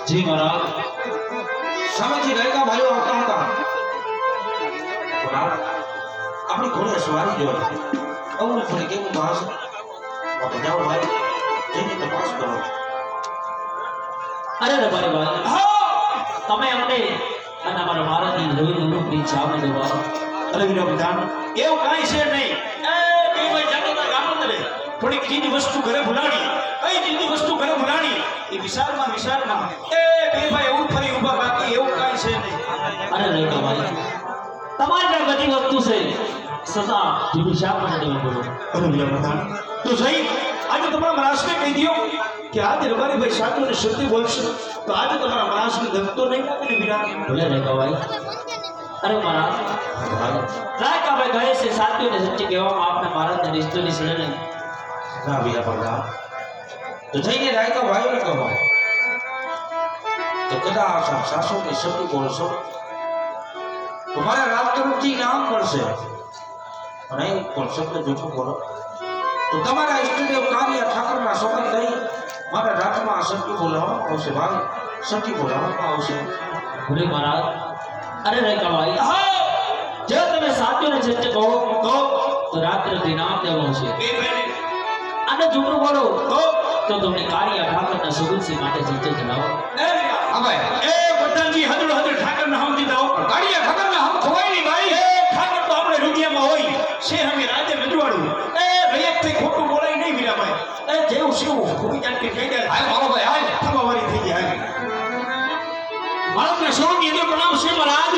जी महाराज સામેથી ગાયકા ભાઈઓ આવતા હતા આપણે ઘોડે સવારી જોઈ અવરું થોડી કેવું ભાષ જાઓ ભાઈ જેની તપાસ કરો અરે રે મારી વાત તમે અમને અને અમારા મહારાજની લોહીનું રૂપની ચાવને દેવા અરે વિનો પ્રધાન એવું કાંઈ છે નહીં એ ભાઈ જાગતા ગામમાં રે થોડીક ચીની વસ્તુ ઘરે ભૂલાણી કઈ ચીની વસ્તુ ઘરે ભૂલાણી એ વિશાળમાં એ ભાઈ એવું ફરી ઊભા બાકી એવું કાંઈ છે નહીં અરે રે ભાઈ તમારી બધી વસ્તુ છે સદા જીવી શાપ મને દેવા બોલો અરે વિનો પ્રધાન તો જઈ આજે તમારા મહારાજને કહી દો કે આજે રબારી ભાઈ સાચું અને સત્ય બોલશે તો આજે તમારા મહારાજને ધમતો નહીં લાગે ને વિરાટ ભલે રે ભાઈ અરે મહારાજ રાયકા ભાઈ કહે છે સાચું અને સત્ય કહેવામાં આપના મહારાજને રિશ્તોની શરણે ના વિના પ્રધાન તો જઈને રાયકા ભાઈઓને કહો તો કદાચ આપ સાસુની શબ્દ બોલશો તમારા રાજ તરફથી નામ મળશે અને પણ શબ્દ જૂઠું બોલો તો તમારા ઇષ્ટદેવ કાર્ય ઠાકરના સોગંદ લઈ મારા રાજમાં સત્ય બોલાવવામાં આવશે ભાઈ સત્ય બોલાવવામાં આવશે ભલે મહારાજ અરે રાયકા ભાઈ જો તમે સાચું અને સત્ય કહો તો રાત્રે નામ દેવું છે અને જૂઠું બોલો તો તમને કાર્ય ઠાકરના સુગંધસિંહ માટે સત્ય જણાવો એ બધાજી હદડ ઠાકર ના હમ દીધા કાર્ય ઠાકર ના હમ ખોવાય નહીં ભાઈ એ ઠાકર તો આપણે રૂપિયામાં હોય છે હમે રાજે રજવાડું એ ભૈયા થી ખોટું બોલાય નહીં મીરાભાઈ એ જેવું શિવું કોઈ જાણ કે કહી દે હાલ મારો ભાઈ હાલ થવાવારી થઈ ગઈ હાલ મારા સોની અંદર પ્રણામ છે મહારાજ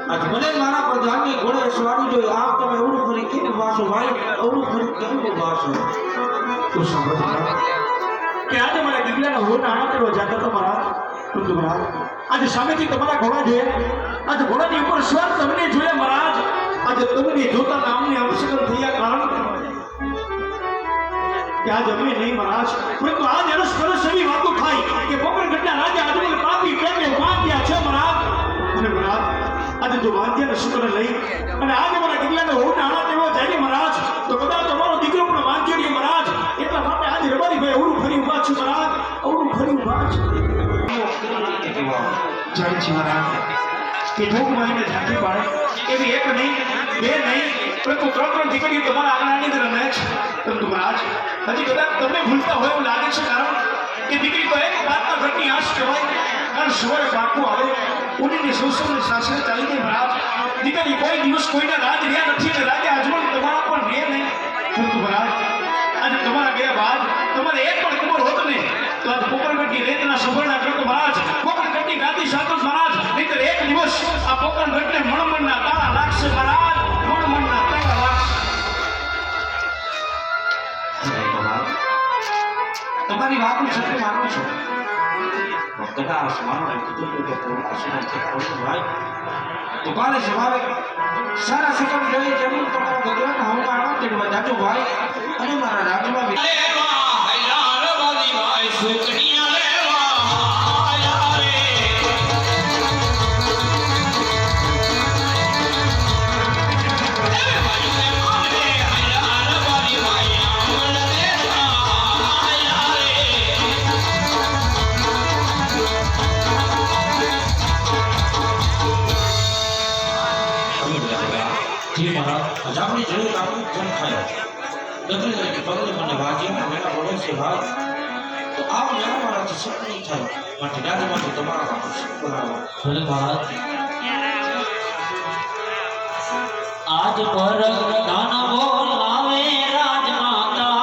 આજ મને મારા પ્રધાનની ઘોડે સવારી જોઈ આપ તમે અવરું ફરી કેમ વાસો ભાઈ અવરું ફરી કેમ વાસો તું સાંભળો કે આજે મારા દીકરાના હોના આણા કરવા જાતા તો મહારાજ તું મહારાજ આજે સામેથી તમારા ઘોડા છે આજે ઘોડાની ઉપર સ્વર તમને જોયા મહારાજ આજે તમને જોતા નામને અવસર થયા કારણ કે આજ અમે નહીં મહારાજ પરંતુ આજ અરસ પરસ એવી વાતો થાય કે પોકરગઢના રાજા આજમલ પાપી પ્રેમે વાંધ્યા છે મહારાજ અને મહારાજ આજે જો વાંધ્યાને શુક્ર લઈ અને આજે મારા દીકરાને હોના આણા કરવા જાય ને મહારાજ તો કદાચ તમારો દીકરો પણ વાંધ્યો નહીં મહારાજ એટલા માટે આજે રબારી ભાઈ અવરું ફરી ઉભા છે મહારાજ અવરું ફરી ઉભા છે જય શ્રી મહારાજ કે ભૂખ મહિને ઝાંખી પાડે એવી એક નહીં બે નહીં પરંતુ ત્રણ દીકરીઓ તમારા આંગણાની અંદર રમે છે પરંતુ મહારાજ હજી કદાચ તમને ભૂલતા હોય એવું લાગે છે કારણ કે દીકરી તો એક વાતના ઘરની આશ કહેવાય કારણ સવારે બાકું આવે ઉડીને સૌસવને સાસરે ચાલી ગઈ મહારાજ દીકરી કોઈ દિવસ કોઈના રાજ રહ્યા નથી અને રાજા આજમલ તમારા પણ રહે નહીં પરંતુ મહારાજ આજે તમારા ગયા બાદ તમારે એક પણ ખબર હોત ને તો આજ પોકરગઢની રેતના સફળના કરતો મહારાજ પોકરગઢની ગાદી સાતો મહારાજ નહીતર એક દિવસ આ પોકરગઢને મણમણના તાળા લાગશે મહારાજ મણમણના તાળા લાગશે તમારી વાત હું સત્ય માનું છું કદાચ માનવ કીધું કે પૂર્ણ ભાઈ તો કાલે સવારે સારા સકમ રહી જમીન તમારા ભગવાન હમણાં તેમાં જાજો ભાઈ અને મારા રાજમાં આપણી જોઈ આપણું જન થાય દગરી લઈને પગલે મને વાગ્યા મેળા બોલે છે ભાઈ તો આ મેળા મારાથી શક્ય નહીં થાય માટે રાજમાંથી તમારા માટે શું બોલાવો ભલે મહારાજ આજ પર ગાના બોલાવે રાજમાતા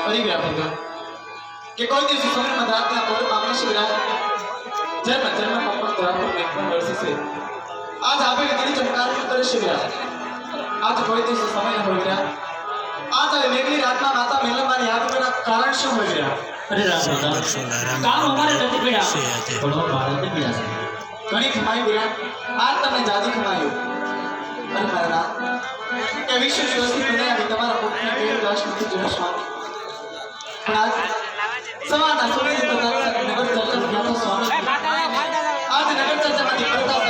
ફરી ગયા ભગત કે કોઈ દિવસ સમય મધાતના પર પામના શિવરાજ જન્મ જન્મ પપ્પા તરાપુર મેકપન વર્ષે છે આજ આપે તેની ચમકાર કરે શિવરાજ આજ કોઈ દિવસ સમય ન હોય ગયા આજ આ મેઘલી રાતના માતા મેલમાની યાદ કરવા કારણ શું હોય ગયા અરે રામ કામ અમારે નથી પડ્યા પણ ભારતને પડ્યા છે ઘણી કમાઈ વિરાટ આજ તમે જાજી કમાયું અરે મારા નાથ કે વિશ્વ દિવસથી પહેલા આવી તમારા મુખની કેળ દાસ નથી જોયો સ્વામી પણ આજ સવારના સૂર્ય નગર ચર્ચા થતો સ્વામી આજ નગર ચર્ચામાંથી પડતા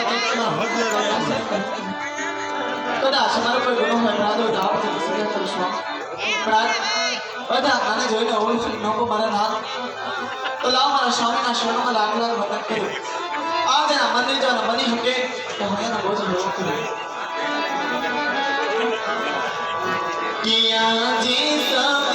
કદાચ મારો કોઈ ગુનો હોય રાધો દાવ છે સજા કરો સ્વામી પણ આજ બધા મને જોઈને ઓળખ નકો મારા નાથ તો લાવ મારા સ્વામીના શરણમાં લાગ લાગ વંદન કર્યું आज ना मंदिर जाना बनी हमके तो हमें ना बोझ लो किया जी सब